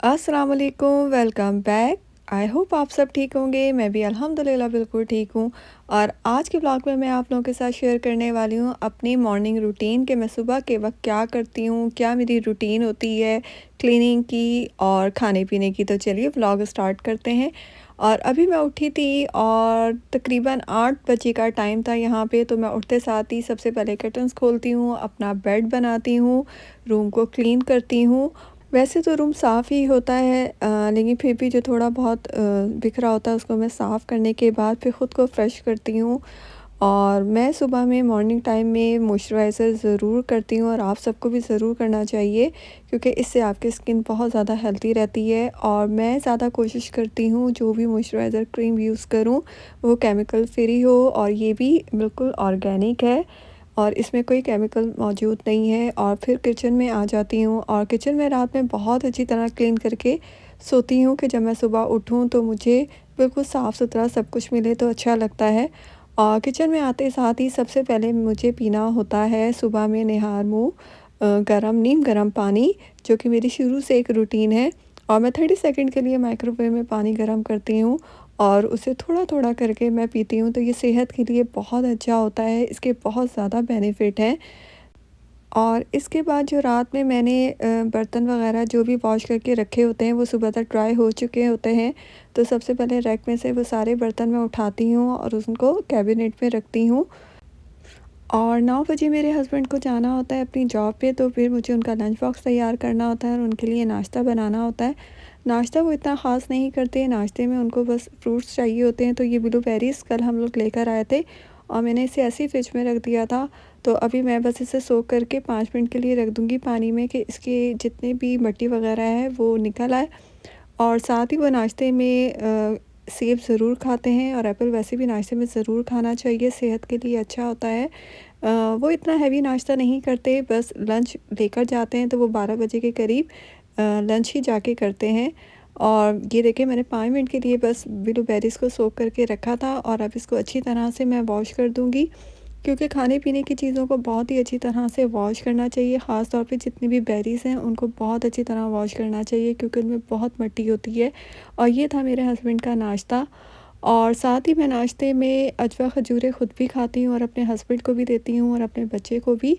अस्सलाम वालेकुम, welcome back. I hope आप सब ठीक होंगे। मैं भी अल्हम्दुलिल्लाह बिल्कुल ठीक हूँ। और आज के ब्लॉग में मैं आप लोगों के साथ शेयर करने वाली हूँ अपनी मॉर्निंग रूटीन कि मैं सुबह के वक्त क्या करती हूँ, क्या मेरी रूटीन होती है क्लीनिंग की और खाने पीने की। तो चलिए ब्लॉग स्टार्ट करते हैं। और अभी मैं उठी थी और तकरीबन 8 बजे का टाइम था यहाँ पे। तो मैं उठते साथ ही सबसे पहले कर्टन्स खोलती हूँ, अपना बेड बनाती हूँ, रूम को क्लीन करती हूँ। वैसे तो रूम साफ़ ही होता है, लेकिन फिर भी जो थोड़ा बहुत बिखरा होता है उसको मैं साफ़ करने के बाद फिर ख़ुद को फ्रेश करती हूँ। और मैं सुबह में मॉर्निंग टाइम में मॉइस्चराइज़र ज़रूर करती हूँ और आप सबको भी ज़रूर करना चाहिए, क्योंकि इससे आपकी स्किन बहुत ज़्यादा हेल्दी रहती है। और मैं ज़्यादा कोशिश करती हूँ जो भी मॉइस्चराइज़र क्रीम यूज़ करूँ वो केमिकल फ्री हो और ये भी बिल्कुल ऑर्गेनिक है और इसमें कोई केमिकल मौजूद नहीं है। और फिर किचन में आ जाती हूँ और किचन में रात में बहुत अच्छी तरह क्लीन करके सोती हूँ कि जब मैं सुबह उठूँ तो मुझे बिल्कुल साफ़ सुथरा सब कुछ मिले तो अच्छा लगता है। और किचन में आते साथ ही सबसे पहले मुझे पीना होता है सुबह में निहार मुँह गरम नीम गरम पानी, जो कि मेरी शुरू से एक रूटीन है। और मैं 30 सेकंड के लिए माइक्रोवेव में पानी गरम करती हूँ और उसे थोड़ा-थोड़ा करके मैं पीती हूँ, तो ये सेहत के लिए बहुत अच्छा होता है, इसके बहुत ज़्यादा बेनिफिट हैं। और इसके बाद जो रात में मैंने बर्तन वग़ैरह जो भी वॉश करके रखे होते हैं वो सुबह तक ड्राई हो चुके होते हैं, तो सबसे पहले रैक में से वो सारे बर्तन मैं उठाती हूँ और उनको कैबिनेट में रखती हूँ। और 9 बजे मेरे हस्बैंड को जाना होता है अपनी जॉब पे, तो फिर मुझे उनका लंच बॉक्स तैयार करना होता है और उनके लिए नाश्ता बनाना होता है। नाश्ता वो इतना ख़ास नहीं करते, नाश्ते में उनको बस फ्रूट्स चाहिए होते हैं। तो ये ब्लूबेरीज़ कल हम लोग लेकर आए थे और मैंने इसे ऐसे ही फ्रिज में रख दिया था। तो अभी मैं बस इसे सोक करके 5 मिनट के लिए रख दूँगी पानी में कि इसके जितने भी मिट्टी वग़ैरह है वो निकल आए। और साथ ही वो नाश्ते में सेब ज़रूर खाते हैं और एप्पल वैसे भी नाश्ते में ज़रूर खाना चाहिए, सेहत के लिए अच्छा होता है। वो इतना हैवी नाश्ता नहीं करते, बस लंच लेकर जाते हैं तो वो 12 बजे के करीब लंच ही जाके करते हैं। और ये देखिए मैंने 5 मिनट के लिए बस ब्लूबेरीज़ को सोक करके रखा था और अब इसको अच्छी तरह से मैं वॉश कर दूँगी, क्योंकि खाने-पीने की चीज़ों को बहुत ही अच्छी तरह से वॉश करना चाहिए। ख़ास तौर पे जितनी भी बेरीज़ हैं उनको बहुत अच्छी तरह वॉश करना चाहिए, क्योंकि उनमें बहुत मिट्टी होती है। और ये था मेरे हस्बैंड का नाश्ता। और साथ ही मैं नाश्ते में अजवा खजूरें खुद भी खाती हूँ और अपने हस्बैंड को भी देती हूँ और अपने बच्चे को भी।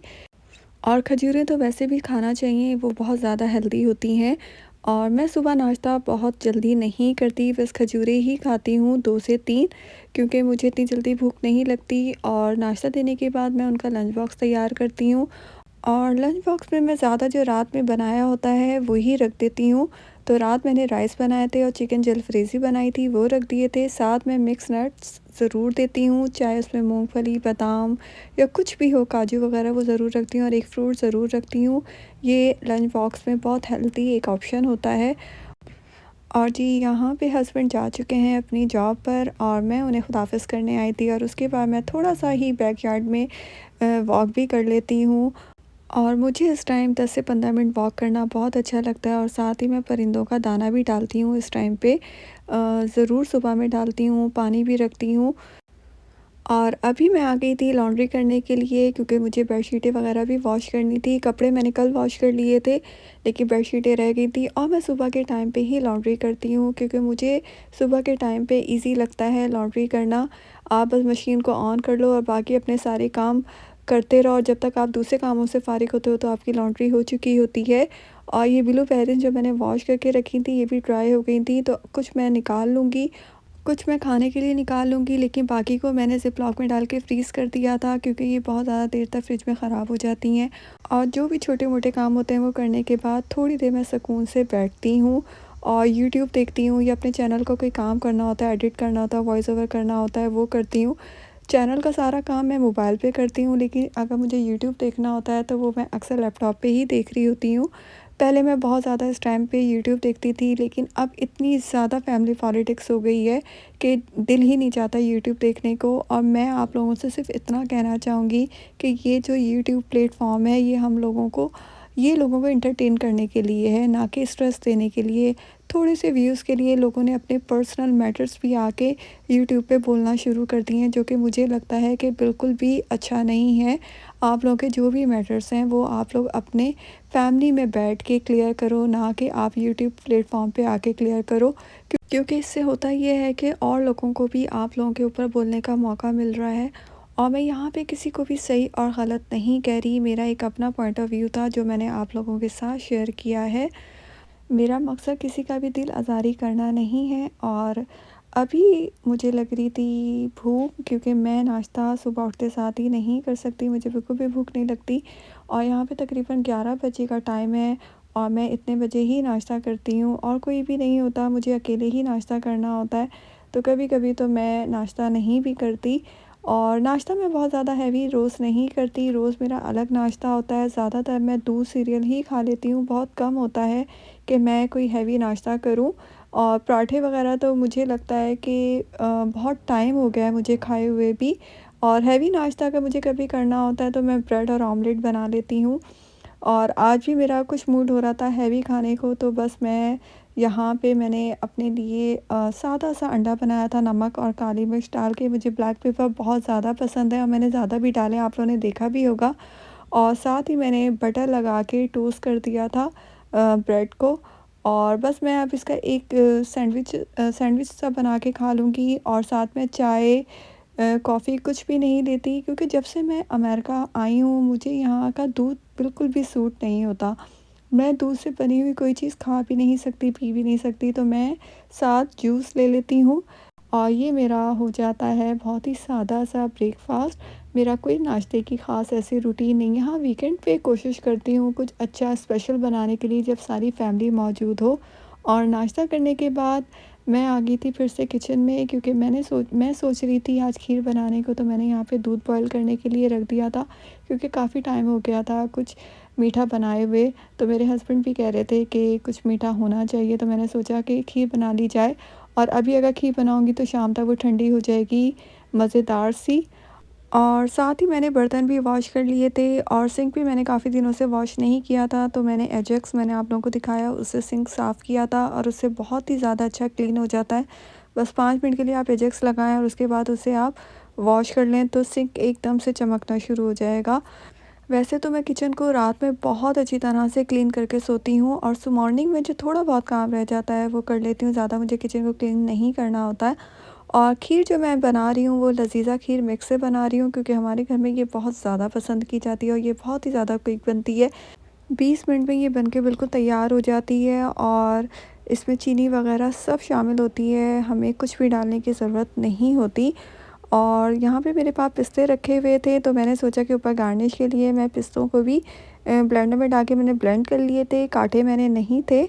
और खजूरें तो वैसे भी खाना चाहिए, वो बहुत ज़्यादा हेल्दी होती हैं। और मैं सुबह नाश्ता बहुत जल्दी नहीं करती, बस खजूरें ही खाती हूँ 2 से 3, क्योंकि मुझे इतनी जल्दी भूख नहीं लगती। और नाश्ता देने के बाद मैं उनका लंच बॉक्स तैयार करती हूँ और लंच बॉक्स में मैं ज़्यादा जो रात में बनाया होता है वही रख देती हूँ। तो रात मैंने राइस बनाए थे और चिकन जलफ्रेज़ी बनाई थी, वो रख दिए थे। साथ में मिक्स नट्स ज़रूर देती हूँ, चाहे उसमें मूँगफली, बादाम या कुछ भी हो, काजू वगैरह, वो ज़रूर रखती हूँ और एक फ्रूट ज़रूर रखती हूँ। ये लंच बॉक्स में बहुत हेल्दी एक ऑप्शन होता है। और जी यहाँ पे हस्बैंड जा चुके हैं अपनी जॉब पर और मैं उन्हें खुदाफ़िज़ करने आई थी और उसके बाद मैं थोड़ा-सा ही बैकयार्ड में वॉक भी कर लेती हूँ। और मुझे इस टाइम 10 से 15 मिनट वॉक करना बहुत अच्छा लगता है और साथ ही मैं परिंदों का दाना भी डालती हूँ इस टाइम पे। ज़रूर सुबह में डालती हूँ, पानी भी रखती हूँ। और अभी मैं आ गई थी लॉन्ड्री करने के लिए, क्योंकि मुझे बेडशीटें वगैरह भी वॉश करनी थी। कपड़े मैंने कल वॉश कर लिए थे, लेकिन बेडशीटें रह गई थी। और मैं सुबह के टाइम पे ही लॉन्ड्री करती हूँ, क्योंकि मुझे सुबह के टाइम पे इजी लगता है लॉन्ड्री करना। आप बस मशीन को ऑन कर लो और बाकी अपने सारे काम करते रहो और जब तक आप दूसरे कामों से फ़ारिग होते हो तो आपकी लॉन्ड्री हो चुकी होती है। और ये ब्लू पेरेंट्स जो मैंने वॉश करके रखी थी ये भी ड्राई हो गई थी, तो कुछ मैं निकाल लूँगी, कुछ मैं खाने के लिए निकाल लूँगी, लेकिन बाकी को मैंने ज़िप-लॉक में डाल के फ्रीज़ कर दिया था, क्योंकि ये बहुत ज़्यादा देर तक फ्रिज में ख़राब हो जाती हैं। और जो भी छोटे-मोटे काम होते हैं वो करने के बाद थोड़ी देर मैं सुकून से बैठती हूँ और यूट्यूब देखती हूँ या अपने चैनल का कोई काम करना होता है, एडिट करना होता है, वॉइस ओवर करना होता है, वो करती हूँ। चैनल का सारा काम मैं मोबाइल पे करती हूँ, लेकिन अगर मुझे यूट्यूब देखना होता है तो वो मैं अक्सर लैपटॉप पे ही देख रही होती हूँ। पहले मैं बहुत ज़्यादा इस टाइम पे यूट्यूब देखती थी, लेकिन अब इतनी ज़्यादा फैमिली पॉलिटिक्स हो गई है कि दिल ही नहीं चाहता यूट्यूब देखने को। और मैं आप लोगों से सिर्फ इतना कहना चाहूँगी कि ये जो यूट्यूब प्लेटफॉर्म है ये लोगों को एंटरटेन करने के लिए है, ना कि स्ट्रेस देने के लिए। थोड़े से व्यूज़ के लिए लोगों ने अपने पर्सनल मैटर्स भी आके यूट्यूब पे बोलना शुरू कर दिए हैं, जो कि मुझे लगता है कि बिल्कुल भी अच्छा नहीं है। आप लोगों के जो भी मैटर्स हैं वो आप लोग अपने फैमिली में बैठ के क्लियर करो, ना कि आप यूट्यूब प्लेटफॉर्म पे आके क्लियर करो। क्योंकि इससे होता ये है कि और लोगों को भी आप लोगों के ऊपर बोलने का मौका मिल रहा है। और मैं यहाँ पे किसी को भी सही और गलत नहीं कह रही, मेरा एक अपना पॉइंट ऑफ व्यू था जो मैंने आप लोगों के साथ शेयर किया है। मेरा मकसद किसी का भी दिल आज़ारी करना नहीं है। और अभी मुझे लग रही थी भूख, क्योंकि मैं नाश्ता सुबह उठते साथ ही नहीं कर सकती, मुझे बिल्कुल भी भूख नहीं लगती। और यहाँ पे तकरीबन 11 बजे का टाइम है और मैं इतने बजे ही नाश्ता करती हूँ और कोई भी नहीं होता, मुझे अकेले ही नाश्ता करना होता है। तो कभी कभी तो मैं नाश्ता नहीं भी करती। और नाश्ता मैं बहुत ज़्यादा हैवी रोज़ नहीं करती, रोज़ मेरा अलग नाश्ता होता है। ज़्यादातर मैं दूध सीरियल ही खा लेती हूँ, बहुत कम होता है कि मैं कोई हैवी नाश्ता करूँ। और पराठे वगैरह तो मुझे लगता है कि बहुत टाइम हो गया है मुझे खाए हुए भी। और हैवी नाश्ता अगर मुझे कभी करना होता है तो मैं ब्रेड और ऑमलेट बना लेती हूँ। और आज भी मेरा कुछ मूड हो रहा था हैवी खाने को, तो बस मैं यहाँ पे मैंने अपने लिए सादा सा अंडा बनाया था, नमक और काली मिर्च डाल के। मुझे ब्लैक पेपर बहुत ज़्यादा पसंद है और मैंने ज़्यादा भी डाले, आप लोगों ने देखा भी होगा। और साथ ही मैंने बटर लगा के टोस्ट कर दिया था ब्रेड को। और बस मैं अब इसका एक सैंडविच सा बना के खा लूँगी। और साथ में चाय कॉफ़ी कुछ भी नहीं लेती, क्योंकि जब से मैं अमेरिका आई हूँ मुझे यहाँ का दूध बिल्कुल भी सूट नहीं होता। मैं दूध से बनी हुई कोई चीज़ खा भी नहीं सकती, पी भी नहीं सकती, तो मैं साथ जूस ले लेती हूँ। और ये मेरा हो जाता है बहुत ही सादा सा ब्रेकफ़ास्ट। मेरा कोई नाश्ते की ख़ास ऐसी रूटीन नहीं है। हाँ, वीकेंड पे कोशिश करती हूँ कुछ अच्छा स्पेशल बनाने के लिए जब सारी फैमिली मौजूद हो। और नाश्ता करने के बाद मैं आ गई थी फिर से किचन में, क्योंकि मैं सोच रही थी आज खीर बनाने को, तो मैंने यहाँ पे दूध बॉयल करने के लिए रख दिया था, क्योंकि काफ़ी टाइम हो गया था कुछ मीठा बनाए हुए। तो मेरे हस्बैंड भी कह रहे थे कि कुछ मीठा होना चाहिए, तो मैंने सोचा कि खीर बना ली जाए। और अभी अगर खीर बनाऊंगी तो शाम तक वो ठंडी हो जाएगी मज़ेदार सी। और साथ ही मैंने बर्तन भी वॉश कर लिए थे और सिंक भी मैंने काफ़ी दिनों से वॉश नहीं किया था, तो मैंने एजेक्स मैंने आप लोगों को दिखाया, उससे सिंक साफ़ किया था और उससे बहुत ही ज़्यादा अच्छा क्लीन हो जाता है। बस 5 मिनट के लिए आप एजेक्स लगाएं और उसके बाद उसे आप वॉश कर लें तो सिंक एकदम से चमकना शुरू हो जाएगा। वैसे तो मैं किचन को रात में बहुत अच्छी तरह से क्लीन करके सोती हूँ और मॉर्निंग में जो थोड़ा बहुत काम रह जाता है वो कर लेती हूँ, ज़्यादा मुझे किचन को क्लीन नहीं करना होता है। और खीर जो मैं बना रही हूँ वो लजीज़ा खीर मिक्स से बना रही हूँ, क्योंकि हमारे घर में ये बहुत ज़्यादा पसंद की जाती है और ये बहुत ही ज़्यादा क्विक बनती है। 20 मिनट में ये बनके बिल्कुल तैयार हो जाती है और इसमें चीनी वगैरह सब शामिल होती है, हमें कुछ भी डालने की ज़रूरत नहीं होती। और यहाँ पे मेरे पास पिस्ते रखे हुए थे, तो मैंने सोचा कि ऊपर गार्निश के लिए मैं पिस्तों को भी ब्लेंडर में डाल के मैंने ब्लेंड कर लिए थे, काटे मैंने नहीं थे।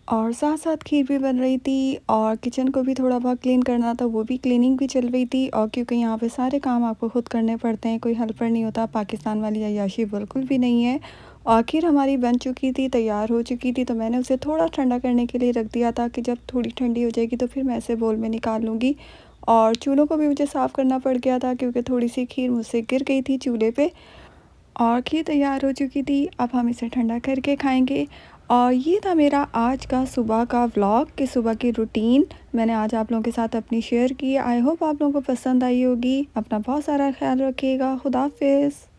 और साथ-साथ खीर भी बन रही थी और किचन को भी थोड़ा बहुत क्लीन करना था, वो भी क्लीनिंग भी चल रही थी। और क्योंकि यहाँ पे सारे काम आपको खुद करने पड़ते हैं, कोई हेल्पर नहीं होता, पाकिस्तान वाली अय्याशी बिल्कुल भी नहीं है। और खीर हमारी बन चुकी थी, तैयार हो चुकी थी, तो मैंने उसे थोड़ा ठंडा करने के लिए रख दिया था कि जब थोड़ी ठंडी हो जाएगी तो फिर मैं इसे बोल में निकाल लूँगी। और चूल्हों को भी मुझे साफ़ करना पड़ गया था, क्योंकि थोड़ी-सी खीर मुझसे गिर गई थी चूल्हे पे। और खीर तैयार हो चुकी थी, अब हम इसे ठंडा करके खाएँगे। और ये था मेरा आज का सुबह का व्लॉग कि सुबह की रूटीन मैंने आज आप लोगों के साथ अपनी शेयर की। आई होप आप लोगों को पसंद आई होगी। अपना बहुत सारा ख़्याल रखिएगा। खुदा हाफ़िज़।